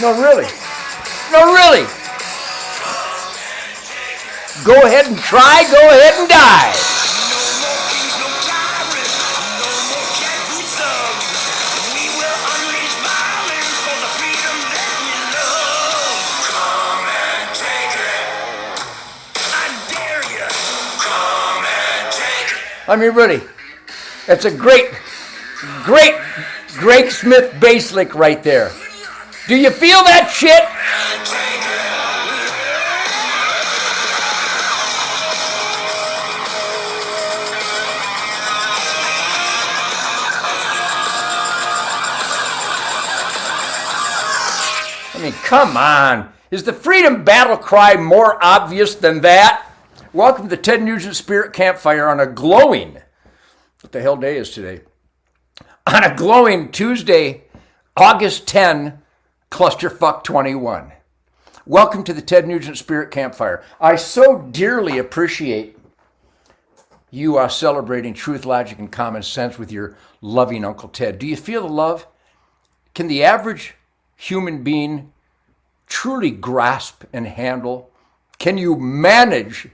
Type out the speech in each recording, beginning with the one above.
No, really. No, really. Go ahead and try. Go ahead and die. I mean, really, that's a great Greg Smith bass lick right there. Do you feel that shit? I mean, come on. Is the freedom battle cry more obvious than that? Welcome to the Ted Nugent Spirit Campfire on a glowing, what the hell day is today? On a glowing Tuesday, August 10, Clusterfuck 21. Welcome to the Ted Nugent Spirit Campfire. I so dearly appreciate you celebrating truth, logic, and common sense with your loving Uncle Ted. Do you feel the love? Can the average human being truly grasp and handle? Can you manage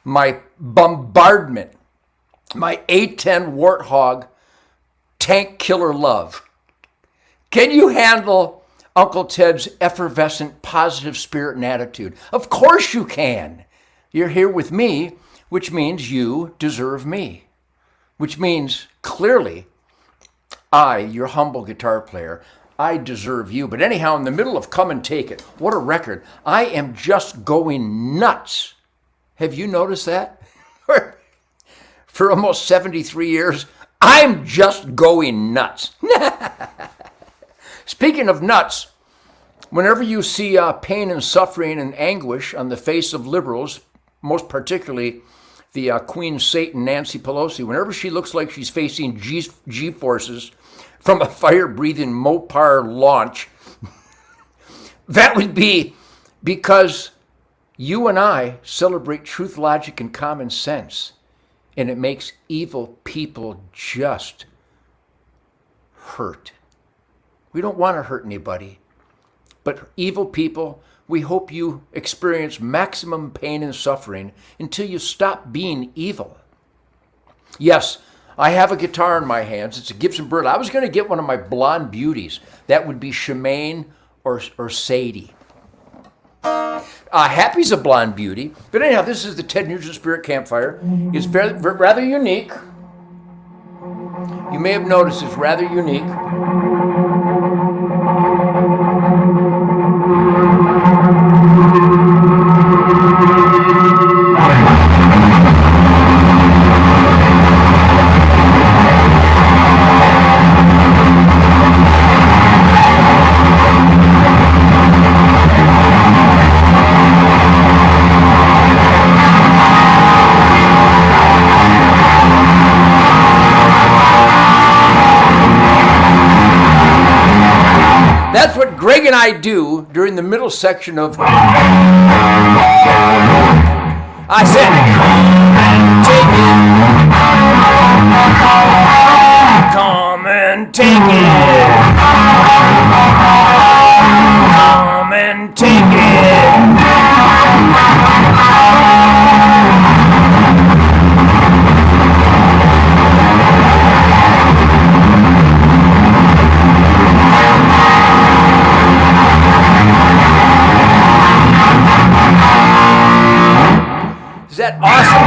my bombardment, my A-10 Warthog tank killer love? Can you handle Uncle Ted's effervescent positive spirit and attitude? Of course you can. You're here with me, which means you deserve me, which means clearly I, your humble guitar player, I deserve you. But anyhow, in the middle of Come and Take It, what a record. I am just going nuts. Have you noticed that? For almost 73 years, I'm just going nuts. Speaking of nuts, whenever you see pain and suffering and anguish on the face of liberals, most particularly the Queen Satan, Nancy Pelosi, whenever she looks like she's facing G-forces from a fire-breathing Mopar launch, that would be because you and I celebrate truth, logic, and common sense, and it makes evil people just hurt. We don't want to hurt anybody, but evil people, we hope you experience maximum pain and suffering until you stop being evil. Yes, I have a guitar in my hands. It's a Gibson Bird. I was going to get one of my blonde beauties. That would be Shemaine or Sadie. Happy's a blonde beauty. But anyhow, this is the Ted Nugent Spirit Campfire. It's rather unique. You may have noticed it's rather unique. That's what Greg and I do during the middle section of... I said, come and take it. Come and take it. Is that awesome?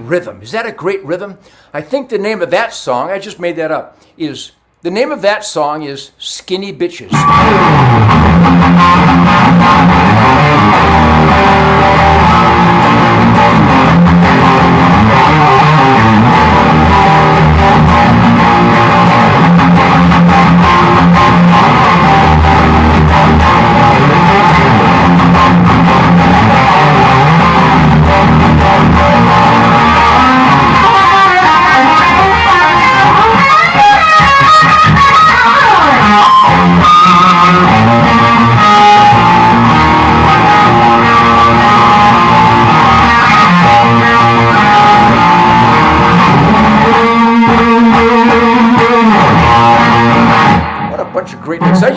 Rhythm. Is that a great rhythm? I think the name of that song, I just made that up, is, the name of that song is Skinny Bitches.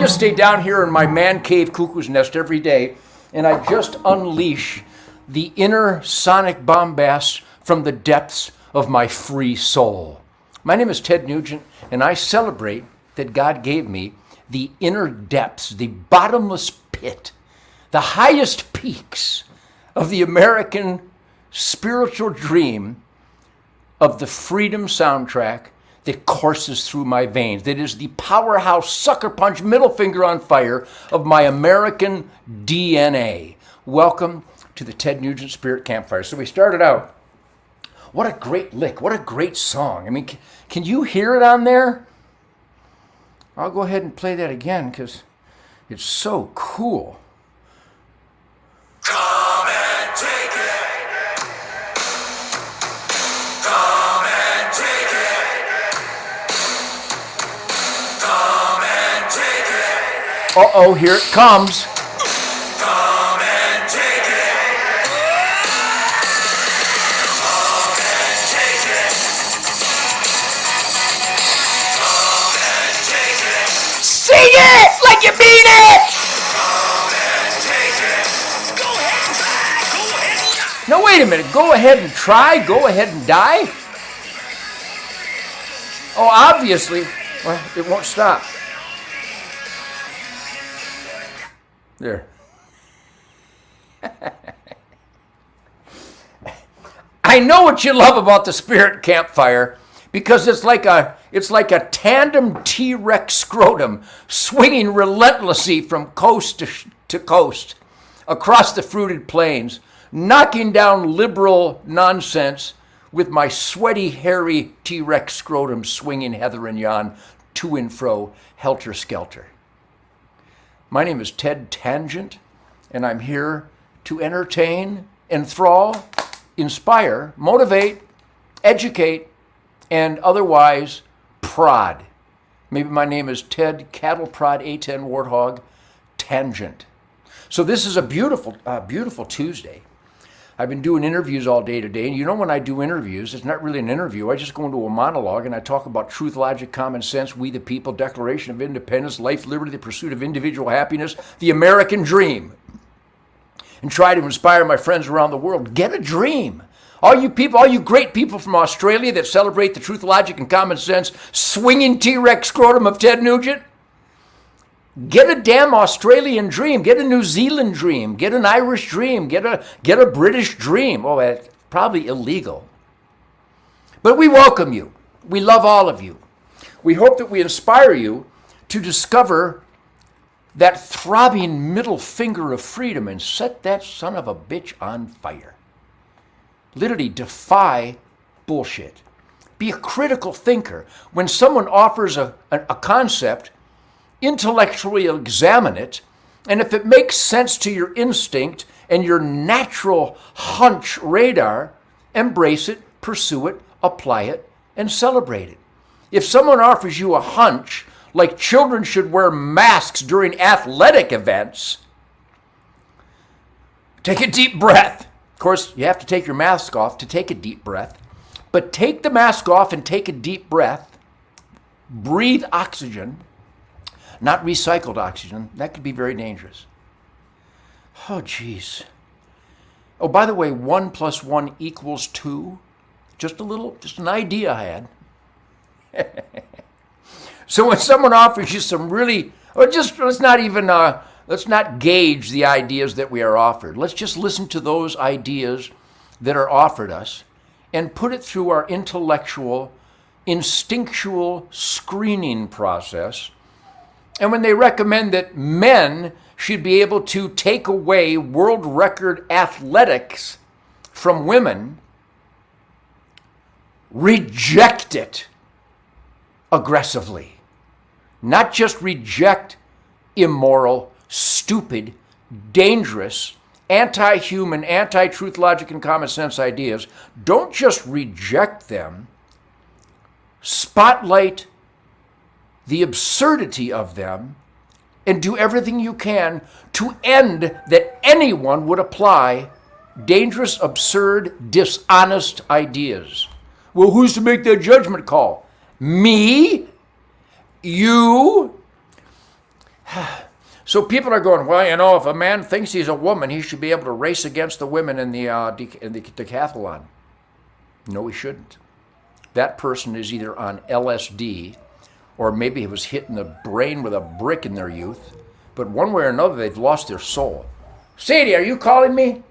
to stay down here in my man cave cuckoo's nest every day, and I just unleash the inner sonic bombast from the depths of my free soul. My name is Ted Nugent, and I celebrate that God gave me the inner depths, the bottomless pit, the highest peaks of the American spiritual dream of the freedom soundtrack that courses through my veins. That is the powerhouse, sucker punch, middle finger on fire of my American DNA. Welcome to the Ted Nugent Spirit Campfire. So we started out, what a great lick, what a great song. I mean, can you hear it on there? I'll go ahead and play that again because it's so cool. Come and take it. Come and take it. Come and take it. Uh-oh, here it comes. Come and take it. Come and take it. Come and take it. Sing it like you mean it! Come and take it. Go ahead and try. Go ahead and die. No, wait a minute. Go ahead and try? Go ahead and die? Oh, obviously. Well, it won't stop. There. I know what you love about the Spirit Campfire because it's like a tandem T-Rex scrotum swinging relentlessly from coast to coast across the fruited plains, knocking down liberal nonsense with my sweaty, hairy T-Rex scrotum swinging hither and yon, to and fro, helter-skelter. My name is Ted Tangent, and I'm here to entertain, enthrall, inspire, motivate, educate, and otherwise prod. Maybe my name is Ted Cattle Prod A10 Warthog Tangent. So this is a beautiful, beautiful Tuesday. I've been doing interviews all day today, and you know when I do interviews, it's not really an interview. I just go into a monologue and I talk about truth, logic, common sense, we the people, Declaration of Independence, life, liberty, the pursuit of individual happiness, the American dream, and try to inspire my friends around the world. Get a dream. All you people, all you great people from Australia that celebrate the truth, logic, and common sense, swinging T-Rex scrotum of Ted Nugent, get a damn Australian dream. Get a New Zealand dream. Get an Irish dream. Get a British dream. Oh, that's probably illegal. But we welcome you. We love all of you. We hope that we inspire you to discover that throbbing middle finger of freedom and set that son of a bitch on fire. Literally defy bullshit. Be a critical thinker. When someone offers a concept, intellectually examine it, and if it makes sense to your instinct and your natural hunch radar, embrace it, pursue it, apply it, and celebrate it. If someone offers you a hunch, like children should wear masks during athletic events, take a deep breath. Of course, you have to take your mask off to take a deep breath, but take the mask off and take a deep breath. Breathe oxygen. Not recycled oxygen. That could be very dangerous. Oh, geez. Oh, by the way, 1 + 1 = 2. Just an idea I had. So when someone offers you some really, let's not gauge the ideas that we are offered. Let's just listen to those ideas that are offered us and put it through our intellectual, instinctual screening process. And when they recommend that men should be able to take away world record athletics from women, reject it aggressively. Not just reject immoral, stupid, dangerous, anti-human, anti-truth, logic, and common sense ideas. Don't just reject them. Spotlight the absurdity of them and do everything you can to end that anyone would apply dangerous, absurd, dishonest ideas. Well, who's to make that judgment call? Me? You? So people are going, well, you know, if a man thinks he's a woman, he should be able to race against the women in the decathlon. No, he shouldn't. That person is either on LSD or maybe he was hit in the brain with a brick in their youth. But one way or another, they've lost their soul. Sadie, are you calling me?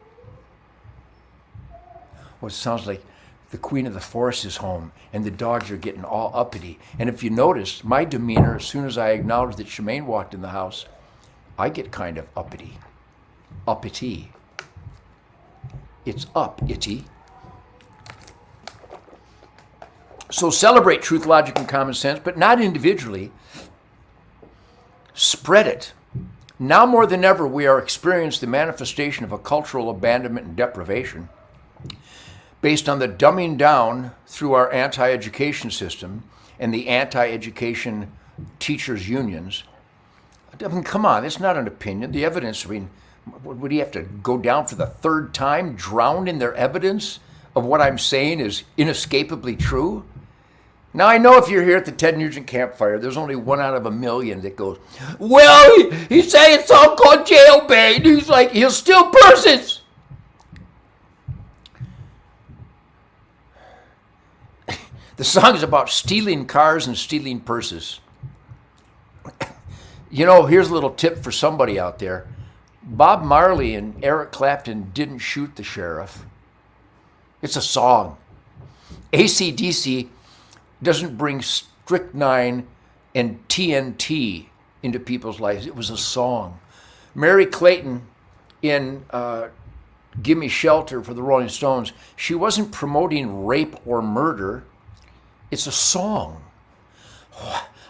Well, it sounds like the queen of the forest is home and the dogs are getting all uppity. And if you notice, my demeanor, as soon as I acknowledge that Shemaine walked in the house, I get kind of uppity. Uppity. It's up-itty. So celebrate truth, logic, and common sense, but not individually. Spread it. Now more than ever, we are experiencing the manifestation of a cultural abandonment and deprivation based on the dumbing down through our anti-education system and the anti-education teachers' unions. I mean, come on, it's not an opinion. The evidence, I mean, would he have to go down for the third time, drowned in their evidence of what I'm saying is inescapably true? Now, I know if you're here at the Ted Nugent Campfire, there's only 1 out of a million that goes, well, he's saying it's all called jailbait. He's like, he'll steal purses. The song is about stealing cars and stealing purses. You know, here's a little tip for somebody out there. Bob Marley and Eric Clapton didn't shoot the sheriff. It's a song. AC/DC doesn't bring strychnine and TNT into people's lives. It was a song. Mary Clayton in Gimme Shelter for the Rolling Stones, she wasn't promoting rape or murder. It's a song.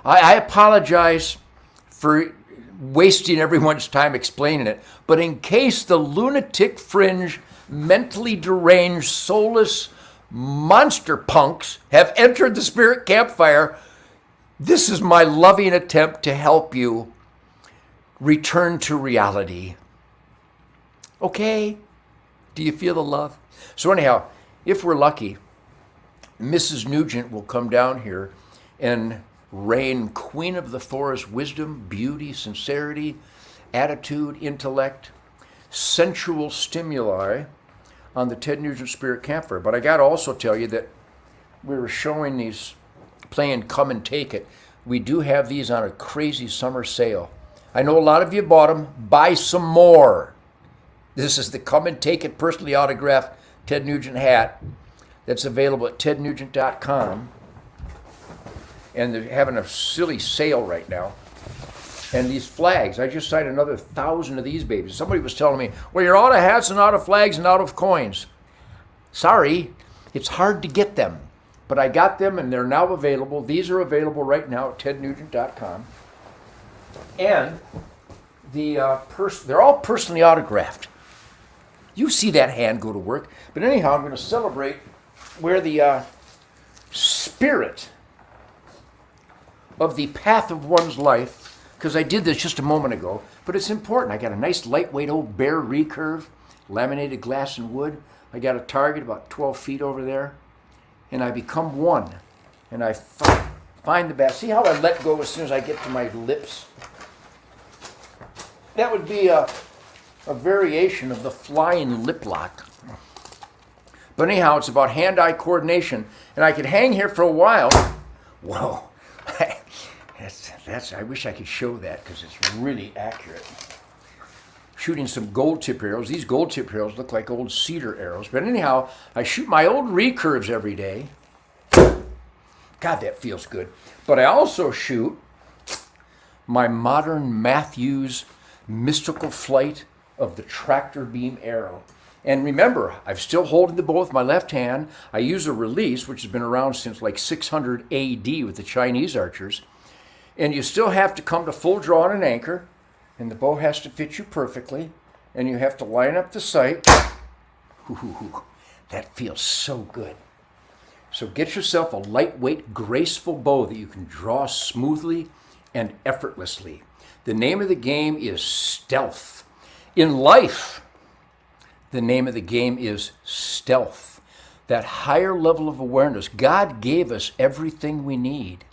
I apologize for wasting everyone's time explaining it, but in case the lunatic fringe, mentally deranged, soulless monster punks have entered the Spirit Campfire, this is my loving attempt to help you return to reality. Okay? Do you feel the love? So anyhow, if we're lucky, Mrs. Nugent will come down here and rain queen of the forest wisdom, beauty, sincerity, attitude, intellect, sensual stimuli on the Ted Nugent Spirit Campfire. But I got to also tell you that we were showing these, playing Come and Take It. We do have these on a crazy summer sale. I know a lot of you bought them. Buy some more. This is the Come and Take It personally autographed Ted Nugent hat that's available at tednugent.com. And they're having a silly sale right now. And these flags, I just signed another 1,000 of these babies. Somebody was telling me, well, you're out of hats and out of flags and out of coins. Sorry, it's hard to get them. But I got them and they're now available. These are available right now at tednugent.com. And they're all personally autographed. You see that hand go to work. But anyhow, I'm going to celebrate where the spirit of the path of one's life, because I did this just a moment ago, but it's important. I got a nice lightweight old Bear recurve, laminated glass and wood. I got a target about 12 feet over there, and I become one, and I find the bat. See how I let go as soon as I get to my lips? That would be a variation of the flying lip lock. But anyhow, it's about hand-eye coordination, and I could hang here for a while. Whoa. I wish I could show that because it's really accurate. Shooting some gold tip arrows. These gold tip arrows look like old cedar arrows. But anyhow, I shoot my old recurves every day. God, that feels good. But I also shoot my modern Matthews mystical flight of the tractor beam arrow. And remember, I'm still holding the bow with my left hand. I use a release, which has been around since like 600 AD with the Chinese archers. And you still have to come to full draw on an anchor, and the bow has to fit you perfectly, and you have to line up the sight. Ooh, that feels so good. So get yourself a lightweight, graceful bow that you can draw smoothly and effortlessly. The name of the game is stealth. In life, the name of the game is stealth. That higher level of awareness. God gave us everything we need.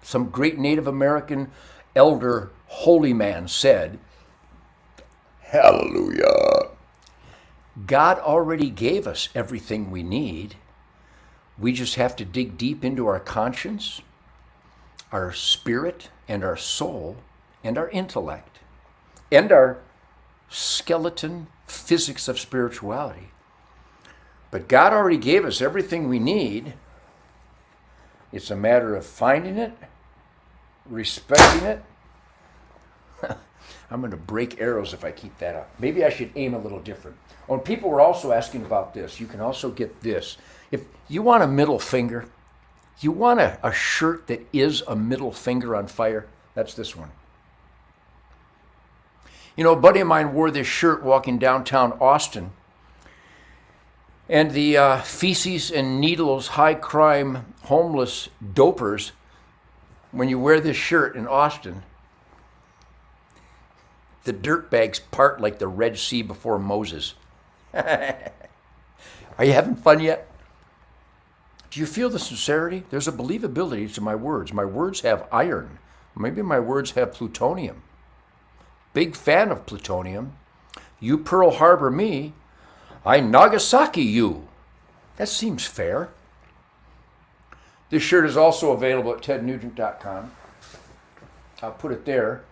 Some great Native American elder holy man said, hallelujah, God already gave us everything we need. We just have to dig deep into our conscience, our spirit, and our soul, and our intellect, and our skeleton physics of spirituality. But God already gave us everything we need. It's a matter of finding it, respecting it. I'm going to break arrows if I keep that up. Maybe I should aim a little different. Oh, and people were also asking about this. You can also get this. If you want a middle finger, you want a shirt that is a middle finger on fire, that's this one. You know, a buddy of mine wore this shirt walking downtown Austin. And the feces and needles, high crime, homeless dopers, when you wear this shirt in Austin, the dirtbags part like the Red Sea before Moses. Are you having fun yet? Do you feel the sincerity? There's a believability to my words. My words have iron. Maybe my words have plutonium. Big fan of plutonium. You Pearl Harbor me, I Nagasaki you. That seems fair. This shirt is also available at tednugent.com. I'll put it there.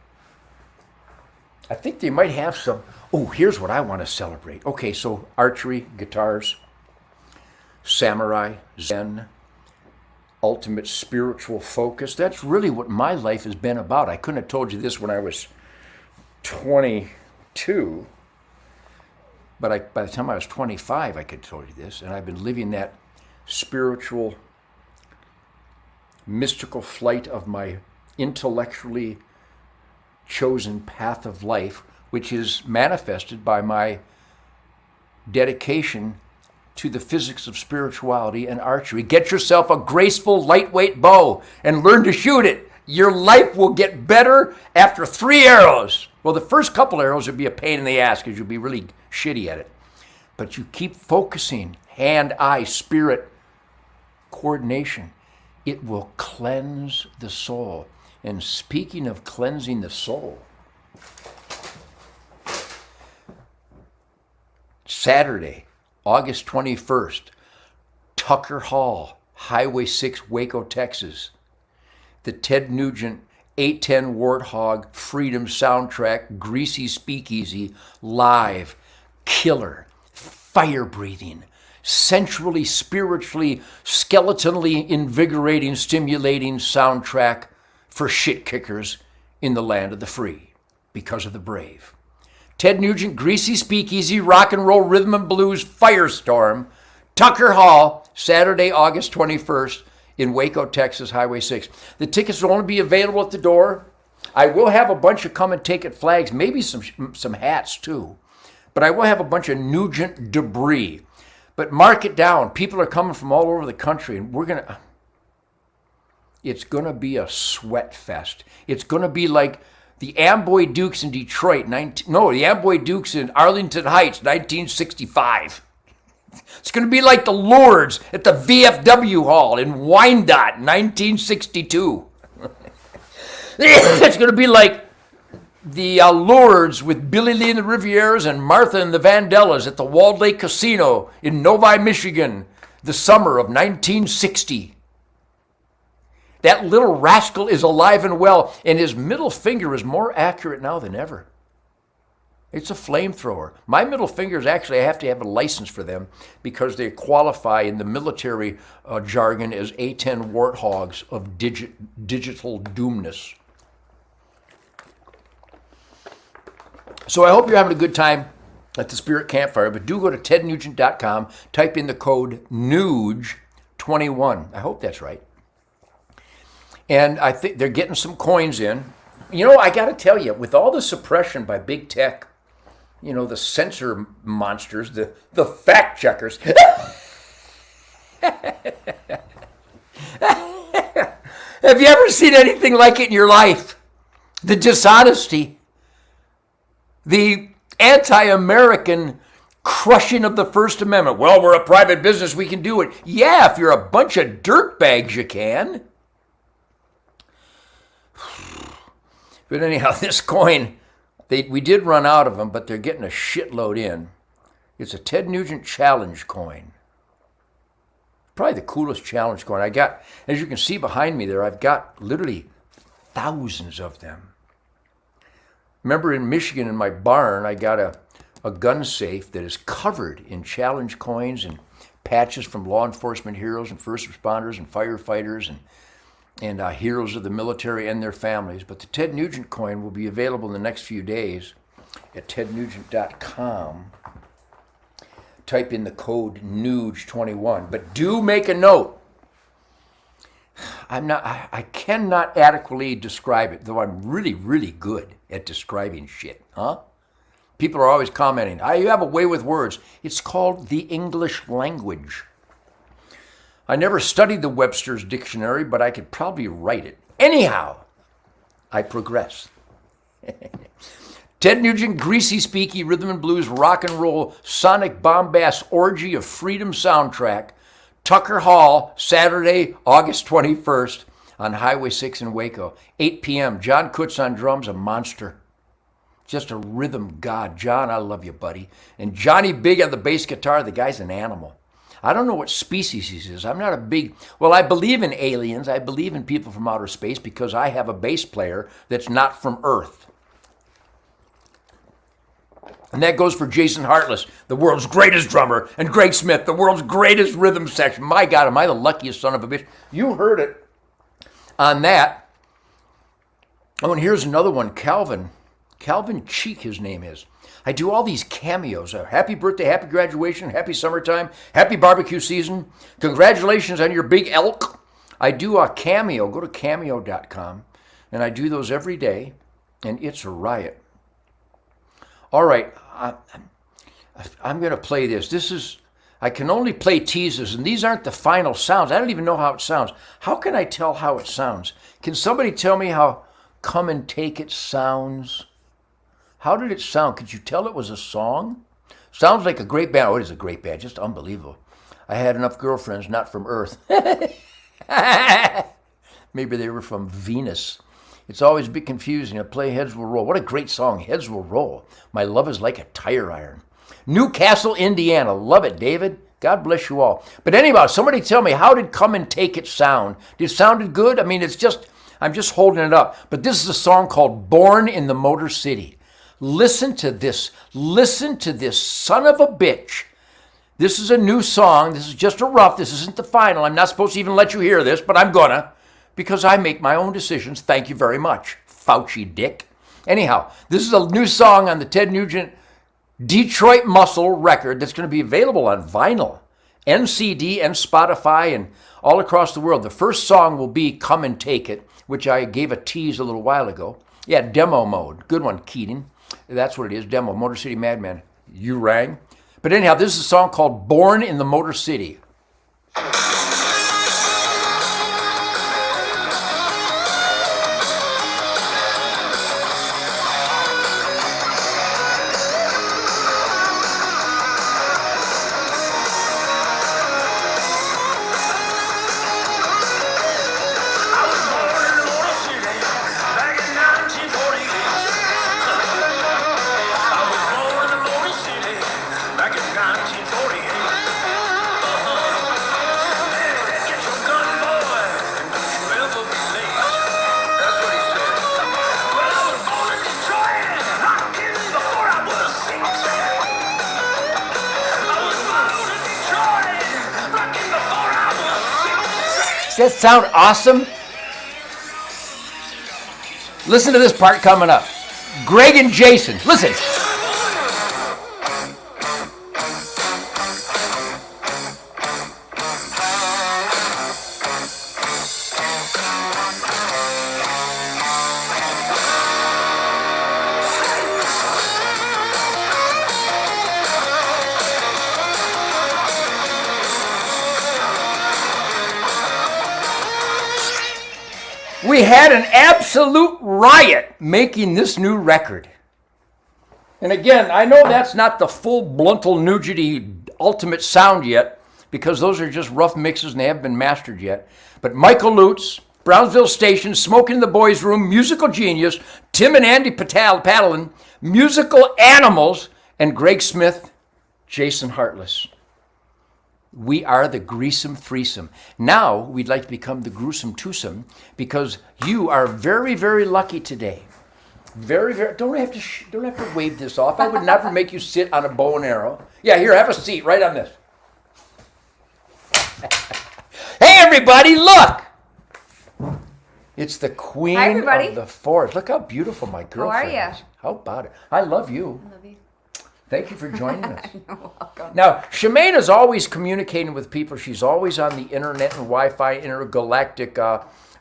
I think they might have some. Oh, here's what I want to celebrate. Okay, so archery, guitars, samurai, Zen, ultimate spiritual focus. That's really what my life has been about. I couldn't have told you this when I was 22, but by the time I was 25, I could have told you this. And I've been living that spiritual, mystical flight of my intellectually chosen path of life, which is manifested by my dedication to the physics of spirituality and archery. Get yourself a graceful, lightweight bow and learn to shoot it. Your life will get better after 3 arrows. Well, the first couple arrows would be a pain in the ass because you'll be really shitty at it. But you keep focusing, hand, eye, spirit, coordination. It will cleanse the soul. And speaking of cleansing the soul, Saturday, August 21st, Tucker Hall, Highway 6, Waco, Texas. The Ted Nugent 810 Warthog Freedom Soundtrack, Greasy Speakeasy, live, killer, fire-breathing, sensually, spiritually, skeletally invigorating, stimulating soundtrack for shit kickers in the land of the free because of the brave. Ted Nugent, Greasy Speakeasy, Rock and Roll, Rhythm and Blues, Firestorm, Tucker Hall, Saturday, August 21st in Waco, Texas, Highway 6. The tickets will only be available at the door. I will have a bunch of come and take it flags, maybe some hats too. But I will have a bunch of Nugent debris. But mark it down. People are coming from all over the country, and it's going to be a sweat fest. It's going to be like the Amboy Dukes in Detroit. The Amboy Dukes in Arlington Heights, 1965. It's going to be like the Lourdes at the VFW Hall in Wyandotte, 1962. It's going to be like the Lourdes with Billy Lee and the Rivieras and Martha and the Vandellas at the Walled Lake Casino in Novi, Michigan, the summer of 1960. That little rascal is alive and well, and his middle finger is more accurate now than ever. It's a flamethrower. My middle fingers, actually, I have to have a license for them because they qualify in the military jargon as A-10 warthogs of digital doomness. So I hope you're having a good time at the Spirit Campfire, but do go to tednugent.com, type in the code NUGE21. I hope that's right. And I think they're getting some coins in. You know, I got to tell you, with all the suppression by big tech, you know, the censor monsters, the fact checkers. Have you ever seen anything like it in your life? The dishonesty, the anti-American crushing of the First Amendment. Well, we're a private business, we can do it. Yeah, if you're a bunch of dirtbags, you can. But anyhow, this coin, we did run out of them, but they're getting a shitload in. It's a Ted Nugent challenge coin. Probably the coolest challenge coin. I got, as you can see behind me there, I've got literally thousands of them. Remember in Michigan in my barn, I got a gun safe that is covered in challenge coins and patches from law enforcement heroes and first responders and firefighters and heroes of the military and their families. But the Ted Nugent coin will be available in the next few days at tednugent.com. Type in the code NUGE21. But do make a note. I cannot adequately describe it, though I'm really, really good at describing shit. People are always commenting, you have a way with words. It's called the English language. I never studied the Webster's dictionary, but I could probably write it. Anyhow, I progress. Ted Nugent, greasy, speaky, rhythm and blues, rock and roll, sonic bombast, orgy of freedom soundtrack. Tucker Hall, Saturday, August 21st on Highway 6 in Waco. 8 p.m. John Kutz on drums, a monster. Just a rhythm god. John, I love you, buddy. And Johnny Big on the bass guitar, the guy's an animal. I don't know what species he is. I'm not a big, I believe in aliens. I believe in people from outer space because I have a bass player that's not from Earth. And that goes for Jason Hartless, the world's greatest drummer, and Greg Smith, the world's greatest rhythm section. My God, am I the luckiest son of a bitch? You heard it on that. Oh, and here's another one, Calvin Cheek, his name is. I do all these cameos. Happy birthday, happy graduation, happy summertime, happy barbecue season. Congratulations on your big elk. I do a cameo. Go to cameo.com, and I do those every day, and it's a riot. All right, I'm going to play this. I can only play teases, and these aren't the final sounds. I don't even know how it sounds. How can I tell how it sounds? Can somebody tell me how Come and Take It sounds? How did it sound? Could you tell it was a song? Sounds like a great band. Oh, it is a great band. Just unbelievable. I had enough girlfriends not from Earth. Maybe they were from Venus. It's always a bit confusing. I play Heads Will Roll. What a great song, Heads Will Roll. My love is like a tire iron. Newcastle, Indiana. Love it, David. God bless you all. But anyhow, somebody tell me, how did Come and Take It sound? Did it sounded good? I mean, I'm just holding it up. But this is a song called Born in the Motor City. Listen to this. Listen to this son of a bitch. This is a new song. This is just a rough. This isn't the final. I'm not supposed to even let you hear this, but I'm gonna. Because I make my own decisions. Thank you very much, Fauci dick. Anyhow, this is a new song on the Ted Nugent Detroit Muscle record that's going to be available on vinyl, and CD, and Spotify, and all across the world. The first song will be Come and Take It, which I gave a tease a little while ago. Yeah, demo mode. Good one, Keating. That's what it is, demo. Motor City Madman. You rang. But anyhow, this is a song called Born in the Motor City. Does that sound awesome? Listen to this part coming up. Greg and Jason, listen. We had an absolute riot making this new record. And again, I know that's not the full bluntal nugety ultimate sound yet, because those are just rough mixes and they haven't been mastered yet. But Michael Lutz, Brownsville Station, Smoking in the Boys Room, Musical Genius, Tim and Andy Paddlin, Musical Animals, and Greg Smith, Jason Hartless. We are the Greasome Threesome. Now we'd like to become the Gruesome Twosome because you are very, very lucky today. Very, very. Don't have to wave this off. I would never make you sit on a bow and arrow. Yeah, here, have a seat right on this. Hey, everybody, look! It's the queen of the forest. Look how beautiful my girlfriend How are you? is. How about it? I love you. I love you. Thank you for joining us. You're welcome. Now, Shemaine is always communicating with people. She's always on the internet and Wi-Fi, intergalactic,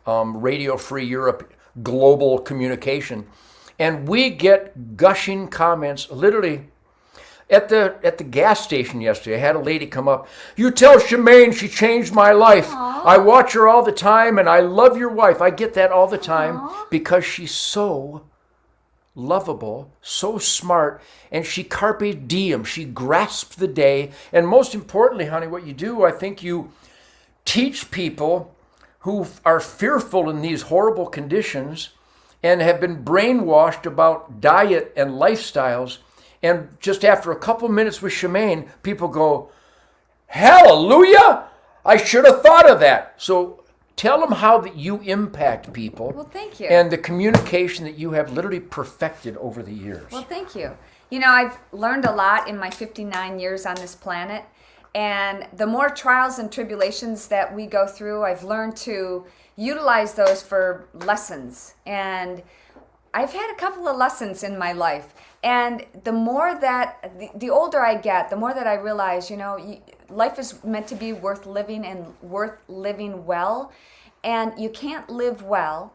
radio-free Europe, global communication. And we get gushing comments, literally. At the gas station yesterday, I had a lady come up. You tell Shemaine she changed my life. Aww. I watch her all the time, and I love your wife. I get that all the time because she's so lovable, so smart, and she carpe diem. She grasps the day. And most importantly, honey, what you do, I think you teach people who are fearful in these horrible conditions and have been brainwashed about diet and lifestyles. And just after a couple minutes with Shemaine, people go, hallelujah! I should have thought of that. So tell them how that you impact people. Well, thank you. And the communication that you have literally perfected over the years. Well, thank you. You know, I've learned a lot in my 59 years on this planet. And the more trials and tribulations that we go through, I've learned to utilize those for lessons. And I've had a couple of lessons in my life. And the more that, the older I get, the more that I realize, you know, life is meant to be worth living and worth living well. And you can't live well,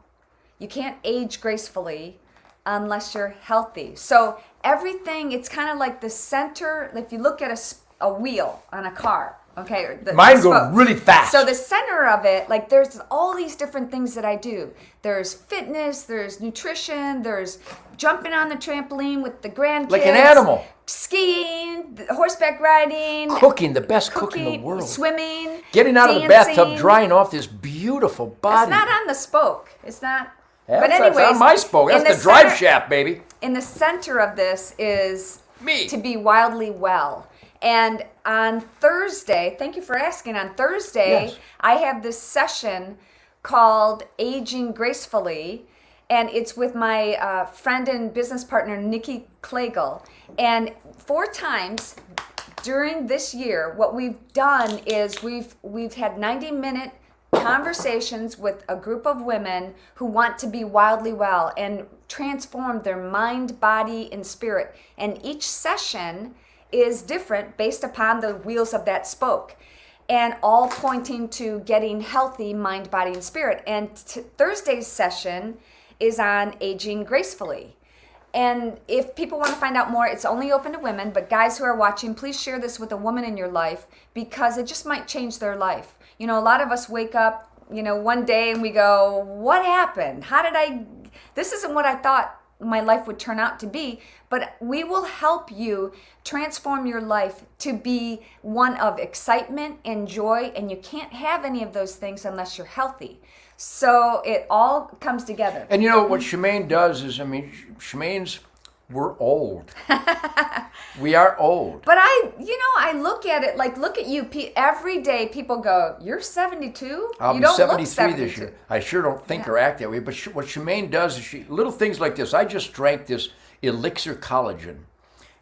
you can't age gracefully unless you're healthy. So everything, it's kind of like the center, if you look at a wheel on a car, okay? Mine go really fast. So the center of it, like there's all these different things that I do. There's fitness, there's nutrition, there's jumping on the trampoline with the grandkids. Like an animal. Skiing, horseback riding. Cooking, the best cook in the world. Swimming. Getting out of the bathtub, drying off this beautiful body. It's not on the spoke. It's not. That's, but anyways, that's on my spoke. That's the drive shaft, baby. In the center of this is me. To be wildly well. And on Thursday, thank you for asking, on Thursday, yes. I have this session called Aging Gracefully, and it's with my friend and business partner, Nikki Klagel. And 4 times during this year, what we've done is we've had 90-minute conversations with a group of women who want to be wildly well and transform their mind, body, and spirit. And each session is different based upon the wheels of that spoke, and all pointing to getting healthy mind, body, and spirit. And Thursday's session is on aging gracefully. And if people want to find out more, it's only open to women, but guys who are watching, please share this with a woman in your life because it just might change their life. You know, a lot of us wake up, you know, one day and we go, what happened? This isn't what I thought my life would turn out to be, but we will help you transform your life to be one of excitement and joy, and you can't have any of those things unless you're healthy. So it all comes together. And you know what Shemaine does is, I mean, Shemaine's, we're old. We are old. But I look at it like, look at you. Every day people go, you're 72? I'll you be don't 73 look this year. I sure don't think or act that way. But what Shemaine does is little things like this. I just drank this Elixir Collagen.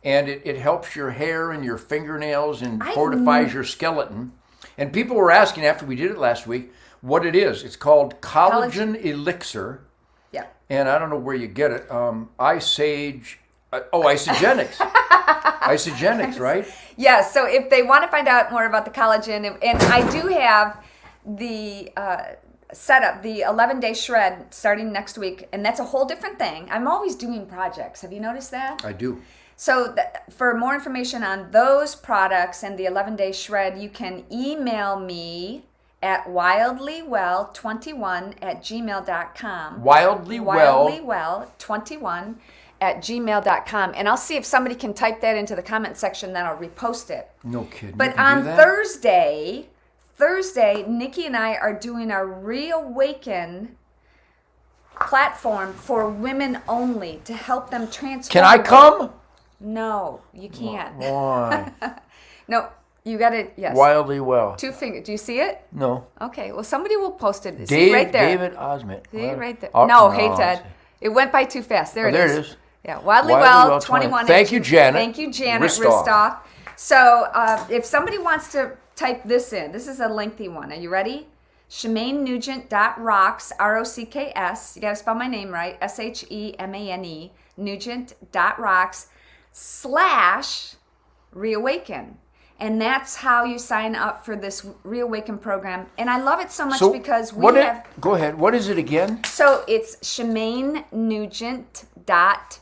And it helps your hair and your fingernails and fortifies your skeleton. And people were asking after we did it last week what it is. It's called Collagen Elixir. Yeah. And I don't know where you get it. Isagenics. Isagenics, right? Yeah, so if they want to find out more about the collagen, and I do have the setup, the 11-day shred starting next week, and that's a whole different thing. I'm always doing projects. Have you noticed that? I do. So for more information on those products and the 11-day shred, you can email me at wildlywell21@gmail.com. wildlywell21@gmail.com. And I'll see if somebody can type that into the comment section, then I'll repost it. No kidding. But on Thursday, Thursday, Nikki and I are doing our Reawaken platform for women only to help them transform. Can I come? No, you can't. Why? No, you got to, yes. Wildly well. 2 fingers. Do you see it? No. Okay, well, somebody will post it. See right there. David Osment. See right there. Oh, no, no, hey, Ted. It went by too fast. There it there is. it is. Yeah, Wildly Well 21. Thank you, Janet. Thank you, Janet Ristoff. Ristoff. So if somebody wants to type this in, this is a lengthy one. Are you ready? ShemaineNugent.rocks, ROCKS. You got to spell my name right. SHEMANE, Nugent.rocks /Reawaken. And that's how you sign up for this Reawaken program. And I love it so much because we have... Go ahead. What is it again? So it's ShemaineNugent.rocks.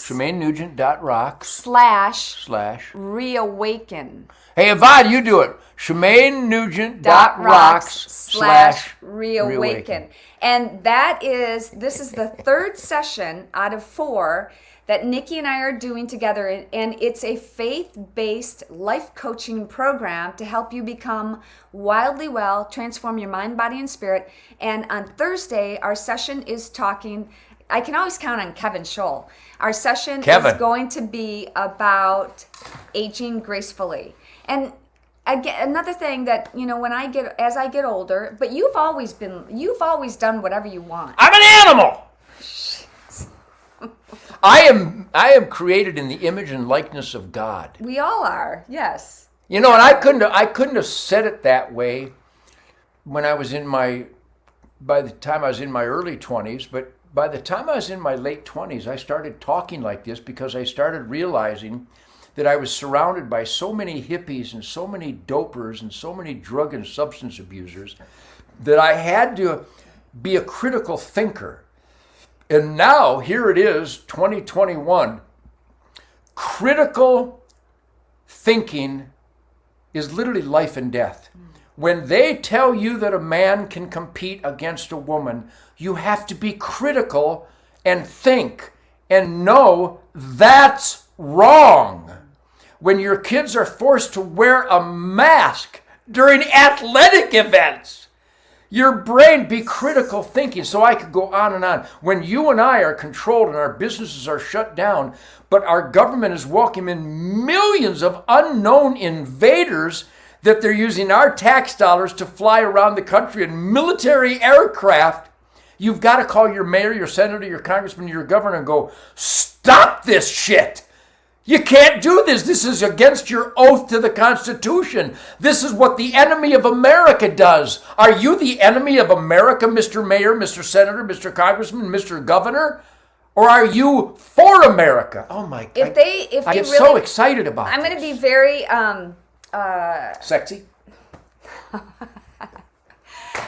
ShemaineNugent.rocks / Reawaken. Hey, Yvonne, you do it. ShemaineNugent.rocks / Reawaken. And this is the third session out of 4 that Nikki and I are doing together. And it's a faith-based life coaching program to help you become wildly well, transform your mind, body, and spirit. And on Thursday, our session is talking... I can always count on Kevin Scholl. Our session is going to be about aging gracefully. And again, another thing that, as I get older, but you've always done whatever you want. I'm an animal. I am created in the image and likeness of God. We all are, yes. And I couldn't have said it that way when I was by the time I was in my early 20s, but by the time I was in my late 20s, I started talking like this because I started realizing that I was surrounded by so many hippies and so many dopers and so many drug and substance abusers that I had to be a critical thinker. And now, here it is, 2021, critical thinking is literally life and death. When they tell you that a man can compete against a woman, you have to be critical and think and know that's wrong. When your kids are forced to wear a mask during athletic events, your brain, be critical thinking. So I could go on and on. When you and I are controlled and our businesses are shut down, but our government is welcoming millions of unknown invaders that they're using our tax dollars to fly around the country in military aircraft, you've got to call your mayor, your senator, your congressman, your governor and go, stop this shit. You can't do this. This is against your oath to the Constitution. This is what the enemy of America does. Are you the enemy of America, Mr. Mayor, Mr. Senator, Mr. Congressman, Mr. Governor? Or are you for America? Oh my God. I get so excited about this. I'm going to be very... sexy?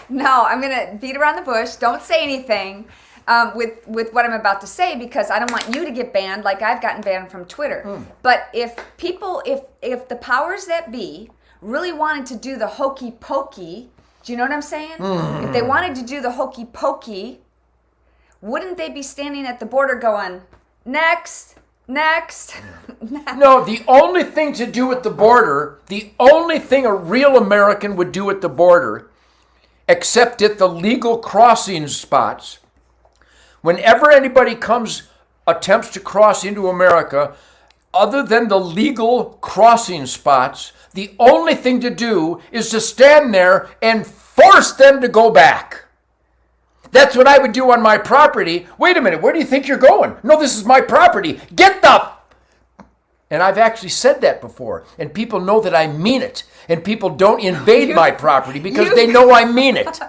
No, I'm going to beat around the bush. Don't say anything with what I'm about to say because I don't want you to get banned like I've gotten banned from Twitter. But if the powers that be really wanted to do the hokey pokey, do you know what I'm saying? If they wanted to do the hokey pokey, wouldn't they be standing at the border going, next? No, the only thing to do at the border, the only thing a real American would do at the border, except at the legal crossing spots, whenever anybody attempts to cross into America, other than the legal crossing spots, the only thing to do is to stand there and force them to go back. That's what I would do on my property. Wait a minute, where do you think you're going? No, this is my property. Get the... And I've actually said that before. And people know that I mean it. And people don't invade my property because they know I mean it.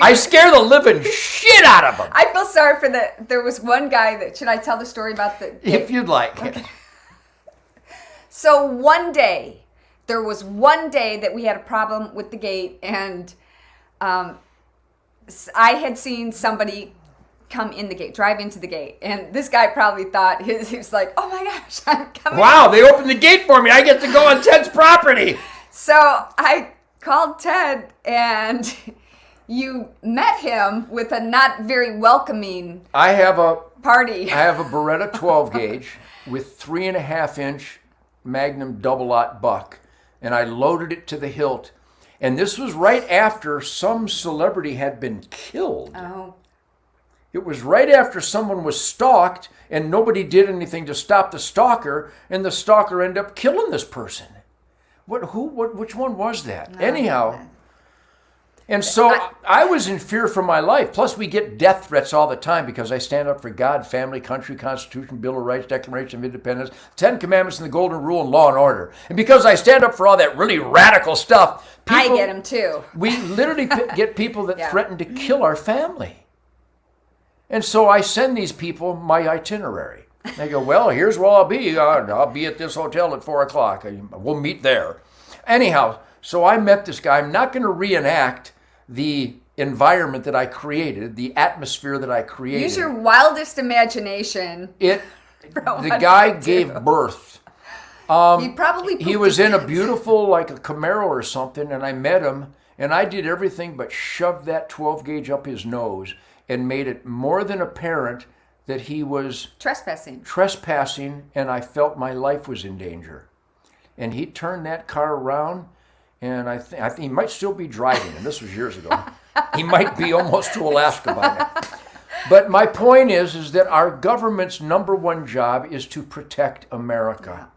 I scare the living shit out of them. I feel sorry for there was one guy that... Should I tell the story about the... If you'd like. Okay. So there was one day that we had a problem with the gate and... I had seen somebody come in the gate, drive into the gate, and this guy probably thought, he was like, oh my gosh, I'm coming. Wow, they opened the gate for me. I get to go on Ted's property. So I called Ted, and you met him with a not very welcoming party. I have a Beretta 12 gauge with 3.5-inch Magnum double-aught buck, and I loaded it to the hilt. And this was right after some celebrity had been killed. Oh. It was right after someone was stalked and nobody did anything to stop the stalker, and the stalker ended up killing this person. Which one was that? No, Anyhow. And so I was in fear for my life. Plus, we get death threats all the time because I stand up for God, family, country, Constitution, Bill of Rights, Declaration of Independence, 10 Commandments, and the Golden Rule, and law and order. And because I stand up for all that really radical stuff, I get them too. We literally get people that threaten to kill our family. And so I send these people my itinerary. They go, well, here's where I'll be. I'll be at this hotel at 4 o'clock. We'll meet there. Anyhow, so I met this guy. I'm not going to reenact the environment that I created, the atmosphere that I created. Use your wildest imagination. The guy gave birth. He was in a beautiful, like a Camaro or something, and I met him, and I did everything but shove that 12 gauge up his nose and made it more than apparent that he was trespassing, and I felt my life was in danger. And he turned that car around, and I think he might still be driving, and this was years ago. He might be almost to Alaska by now. But my point is that our government's number one job is to protect America.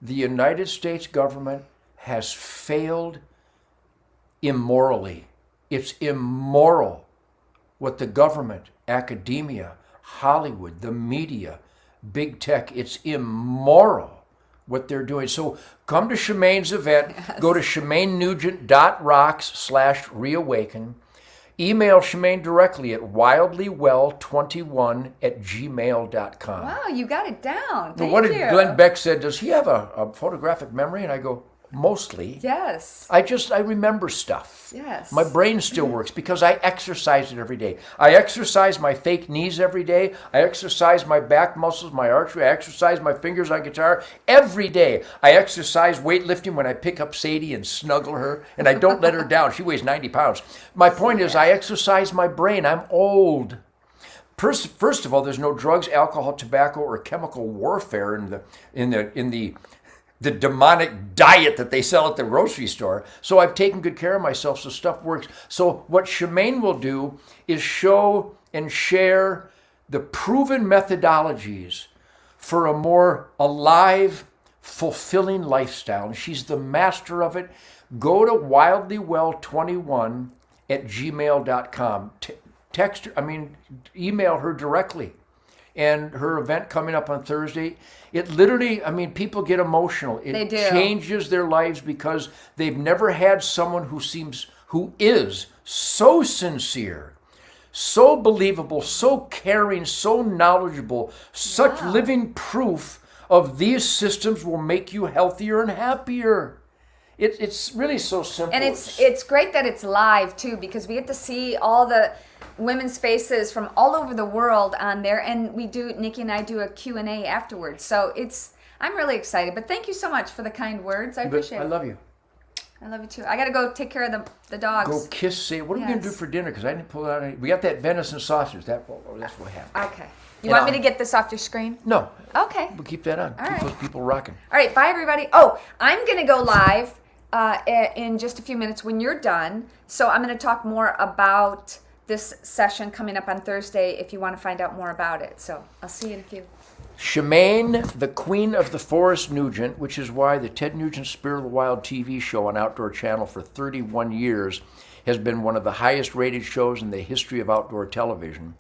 The United States government has failed immorally. It's immoral what the government, academia, Hollywood, the media, big tech, it's immoral what they're doing. So come to Shemaine's event. Yes. Go to ShemaineNugent.rocks/reawaken. Email Shemaine directly at wildlywell21@gmail.com. Wow, you got it down. Thank what you. Did Glenn Beck said, does he have a photographic memory? And I go, mostly. Yes. I remember stuff. Yes. My brain still works because I exercise it every day. I exercise my fake knees every day. I exercise my back muscles, my archery. I exercise my fingers on guitar every day. I exercise weightlifting when I pick up Sadie and snuggle her, and I don't let her down. She weighs 90 pounds. My point is I exercise my brain. I'm old. First of all, there's no drugs, alcohol, tobacco, or chemical warfare in the demonic diet that they sell at the grocery store. So I've taken good care of myself, so stuff works. So what Shemaine will do is show and share the proven methodologies for a more alive, fulfilling lifestyle. And she's the master of it. Go to wildlywell21@gmail.com. Email her directly. And her event coming up on Thursday, it literally, people get emotional. It changes their lives because they've never had someone who is so sincere, so believable, so caring, so knowledgeable, such living proof of these systems will make you healthier and happier. It's really so simple. And it's great that it's live too, because we get to see all the women's faces from all over the world on there, and Nikki and I do a Q&A afterwards. So I'm really excited. But thank you so much for the kind words. I appreciate it. I love you. I love you too. I got to go take care of the dogs. Go kiss Sadie. What are we going to do for dinner? Because I didn't pull out any. We got that venison sausage. That's what we have. Okay. You want me to get this off your screen? No. Okay. We'll keep that on. Keep those people rocking. All right. Bye, everybody. Oh, I'm going to go live in just a few minutes when you're done. So I'm going to talk more about this session coming up on Thursday if you want to find out more about it. So I'll see you in a few. Shemaine, the Queen of the Forest Nugent, which is why the Ted Nugent Spirit of the Wild TV show on Outdoor Channel for 31 years has been one of the highest rated shows in the history of outdoor television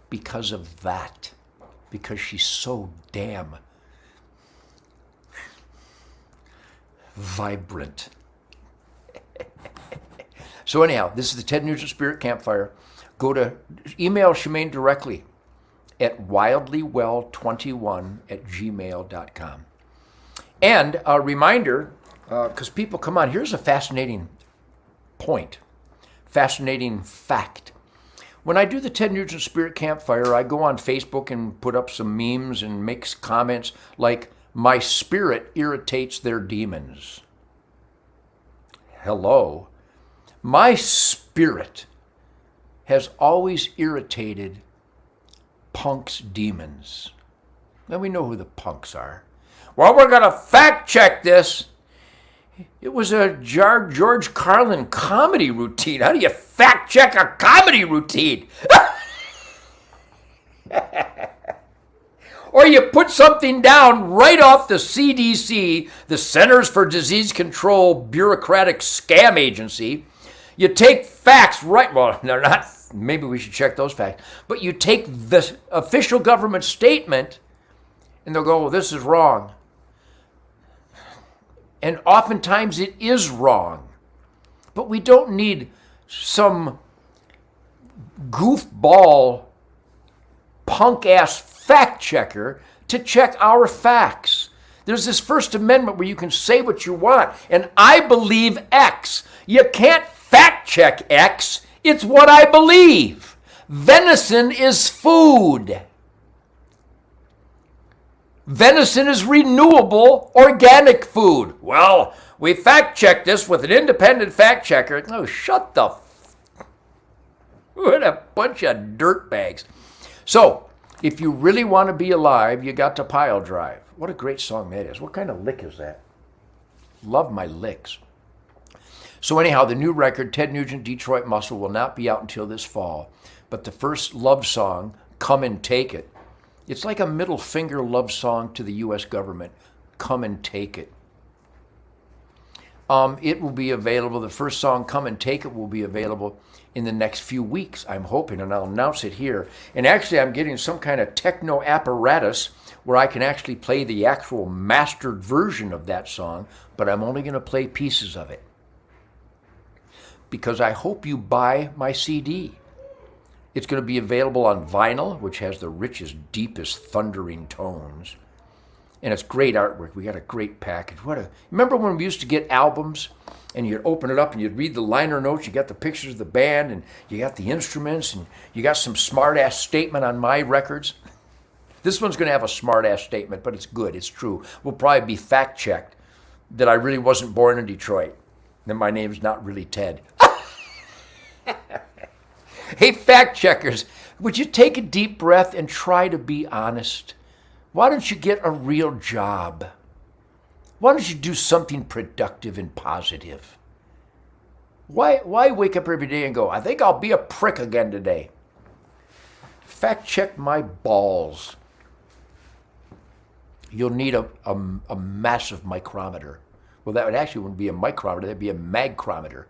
because of that. Because she's so damn vibrant. So anyhow, this is the Ted Nugent Spirit Campfire. Email Shemaine directly at wildlywell21@gmail.com. And a reminder, because people come on, here's a fascinating point, fascinating fact. When I do the Ted Nugent Spirit Campfire, I go on Facebook and put up some memes and make comments like, my spirit irritates their demons. Hello. My spirit has always irritated punks' demons. Now we know who the punks are. Well, we're going to fact check this. It was a George Carlin comedy routine. How do you fact check a comedy routine? Or you put something down right off the CDC, the Centers for Disease Control bureaucratic scam agency. You take facts right, well, they're not, maybe we should check those facts, but you take the official government statement and they'll go, well, this is wrong. And oftentimes it is wrong. But we don't need some goofball, punk-ass fact checker to check our facts. There's this First Amendment where you can say what you want, and I believe X. You can't fact check X. It's what I believe. Venison is food. Venison is renewable organic food. Well, we fact checked this with an independent fact checker. Oh, shut the what a bunch of dirtbags. So, if you really want to be alive, you got to pile drive. What a great song that is. What kind of lick is that? Love my licks. So anyhow, the new record, Ted Nugent, Detroit Muscle, will not be out until this fall. But the first love song, Come and Take It, it's like a middle finger love song to the U.S. government. Come and Take It. It will be available. The first song, Come and Take It, will be available in the next few weeks, I'm hoping, and I'll announce it here. And actually, I'm getting some kind of techno apparatus where I can actually play the actual mastered version of that song, but I'm only going to play pieces of it. Because I hope you buy my CD. It's going to be available on vinyl, which has the richest, deepest, thundering tones. And it's great artwork. We got a great package. Remember when we used to get albums and you'd open it up and you'd read the liner notes, you got the pictures of the band and you got the instruments and you got some smart-ass statement on my records? This one's going to have a smart-ass statement, but it's good. It's true. We'll probably be fact-checked that I really wasn't born in Detroit, that my name's not really Ted. Hey, fact checkers, would you take a deep breath and try to be honest? Why don't you get a real job? Why don't you do something productive and positive? Why wake up every day and go, I think I'll be a prick again today? Fact check my balls. You'll need a massive micrometer. Well, that would actually wouldn't be a micrometer, that'd be a magchrometer.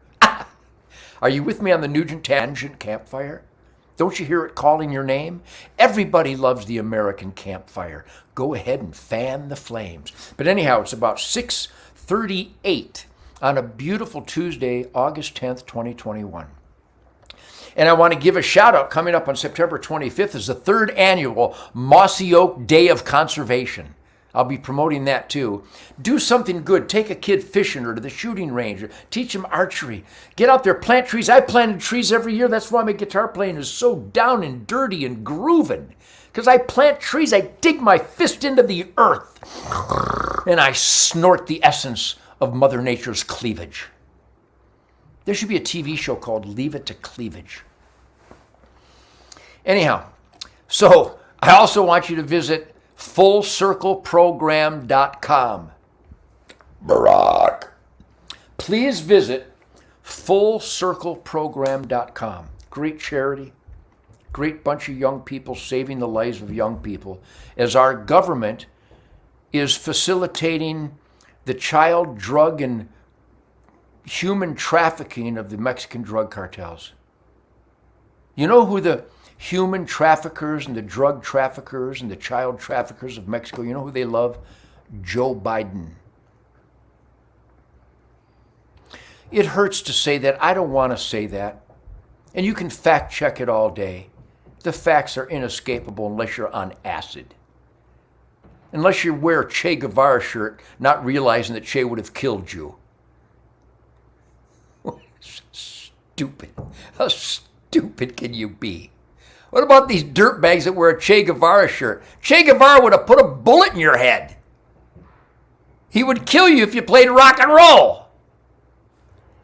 Are you with me on the Nugent Tangent Campfire? Don't you hear it calling your name? Everybody loves the American campfire. Go ahead and fan the flames. But anyhow, it's about 6:38 on a beautiful Tuesday, August 10th, 2021. And I want to give a shout out. Coming up on September 25th is the 3rd annual Mossy Oak Day of Conservation. I'll be promoting that too. Do something good. Take a kid fishing or to the shooting range. Or teach them archery. Get out there, plant trees. I planted trees every year. That's why my guitar playing is so down and dirty and grooving. Because I plant trees. I dig my fist into the earth. And I snort the essence of Mother Nature's cleavage. There should be a TV show called Leave It to Cleavage. Anyhow, so I also want you to visit FullCircleProgram.com. Barack. Please visit FullCircleProgram.com. Great charity. Great bunch of young people saving the lives of young people as our government is facilitating the child drug and human trafficking of the Mexican drug cartels. You know who the human traffickers and the drug traffickers and the child traffickers of Mexico, you know who they love? Joe Biden. It hurts to say that. I don't want to say that. And you can fact check it all day. The facts are inescapable unless you're on acid. Unless you wear a Che Guevara shirt, not realizing that Che would have killed you. Stupid. How stupid can you be? What about these dirtbags that wear a Che Guevara shirt? Che Guevara would have put a bullet in your head. He would kill you if you played rock and roll.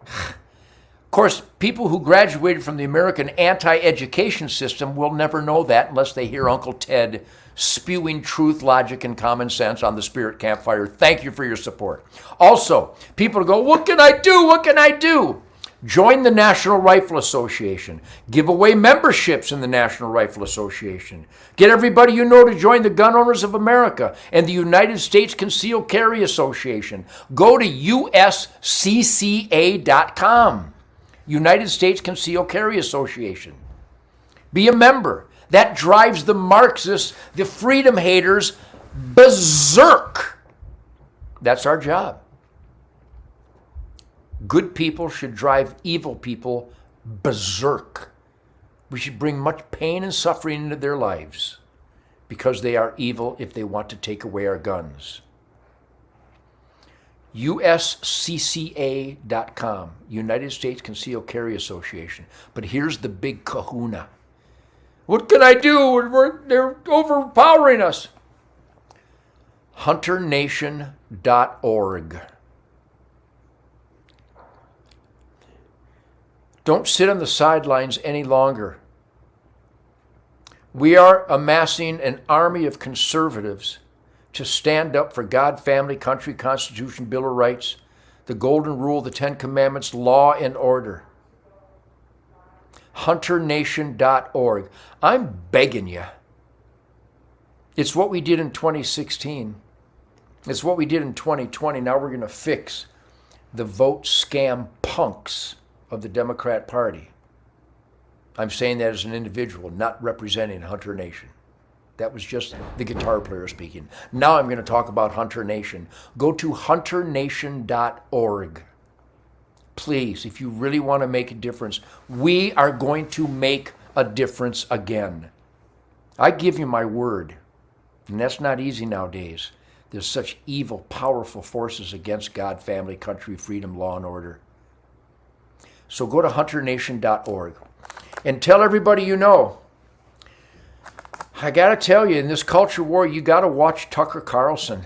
Of course, people who graduated from the American anti-education system will never know that unless they hear Uncle Ted spewing truth, logic, and common sense on the Spirit Campfire. Thank you for your support. Also, people go, what can I do? What can I do? Join the National Rifle Association. Give away memberships in the National Rifle Association. Get everybody you know to join the Gun Owners of America and the United States Concealed Carry Association. Go to uscca.com. United States Concealed Carry Association. Be a member. That drives the Marxists, the freedom haters, berserk. That's our job. Good people should drive evil people berserk. We should bring much pain and suffering into their lives because they are evil if they want to take away our guns. USCCA.com, United States Concealed Carry Association. But here's the big kahuna. What can I do? They're overpowering us. HunterNation.org. Don't sit on the sidelines any longer. We are amassing an army of conservatives to stand up for God, family, country, Constitution, Bill of Rights, the Golden Rule, the Ten Commandments, law and order. HunterNation.org. I'm begging you. It's what we did in 2016. It's what we did in 2020. Now we're going to fix the vote scam punks of the Democrat Party. I'm saying that as an individual, not representing Hunter Nation. That was just the guitar player speaking. Now I'm going to talk about Hunter Nation. Go to HunterNation.org. Please, if you really want to make a difference, we are going to make a difference again. I give you my word, and that's not easy nowadays. There's such evil, powerful forces against God, family, country, freedom, law, and order. So go to HunterNation.org and tell everybody you know. I got to tell you, in this culture war, you got to watch Tucker Carlson.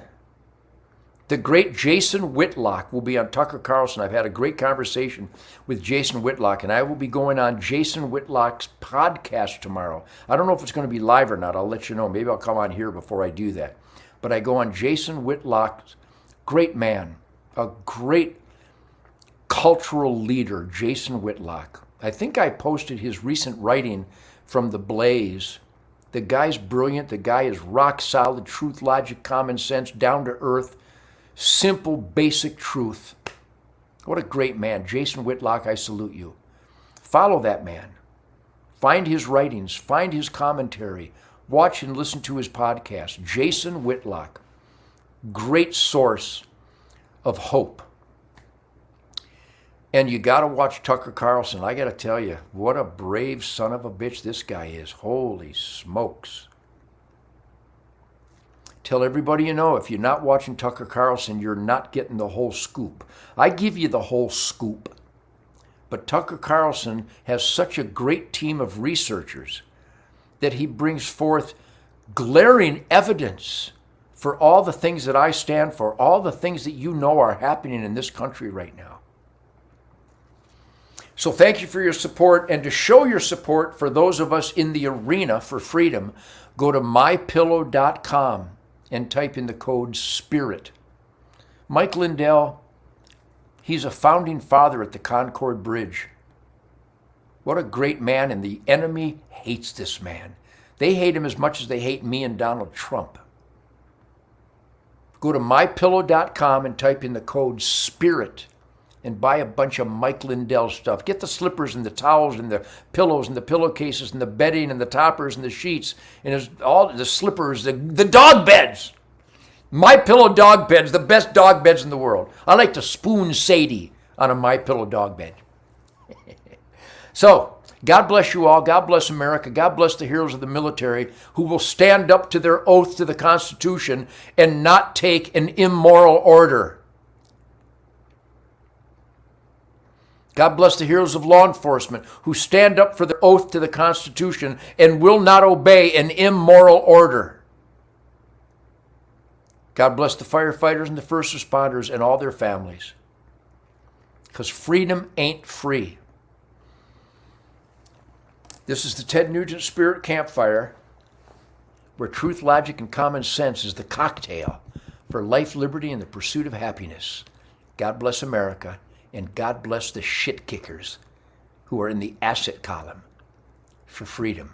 The great Jason Whitlock will be on Tucker Carlson. I've had a great conversation with Jason Whitlock, and I will be going on Jason Whitlock's podcast tomorrow. I don't know if it's going to be live or not. I'll let you know. Maybe I'll come on here before I do that. But I go on Jason Whitlock's, great man, a great cultural leader, Jason Whitlock. I think I posted his recent writing from The Blaze. The guy's brilliant. The guy is rock solid, truth, logic, common sense, down to earth, simple, basic truth. What a great man. Jason Whitlock, I salute you. Follow that man. Find his writings. Find his commentary. Watch and listen to his podcast. Jason Whitlock, great source of hope. And you got to watch Tucker Carlson. I got to tell you, what a brave son of a bitch this guy is. Holy smokes. Tell everybody you know, if you're not watching Tucker Carlson, you're not getting the whole scoop. I give you the whole scoop. But Tucker Carlson has such a great team of researchers that he brings forth glaring evidence for all the things that I stand for, all the things that you know are happening in this country right now. So thank you for your support, and to show your support for those of us in the arena for freedom, go to mypillow.com and type in the code SPIRIT. Mike Lindell, he's a founding father at the Concord Bridge. What a great man, and the enemy hates this man. They hate him as much as they hate me and Donald Trump. Go to mypillow.com and type in the code SPIRIT. And buy a bunch of Mike Lindell stuff. Get the slippers and the towels and the pillows and the pillowcases and the bedding and the toppers and the sheets and all the slippers, the dog beds. My Pillow dog beds, the best dog beds in the world. I like to spoon Sadie on a My Pillow dog bed. So, God bless you all. God bless America. God bless the heroes of the military who will stand up to their oath to the Constitution and not take an immoral order. God bless the heroes of law enforcement who stand up for their oath to the Constitution and will not obey an immoral order. God bless the firefighters and the first responders and all their families. Because freedom ain't free. This is the Ted Nugent Spirit Campfire. where truth, logic, and common sense is the cocktail for life, liberty, and the pursuit of happiness. God bless America, and God bless the shit kickers who are in the asset column for freedom.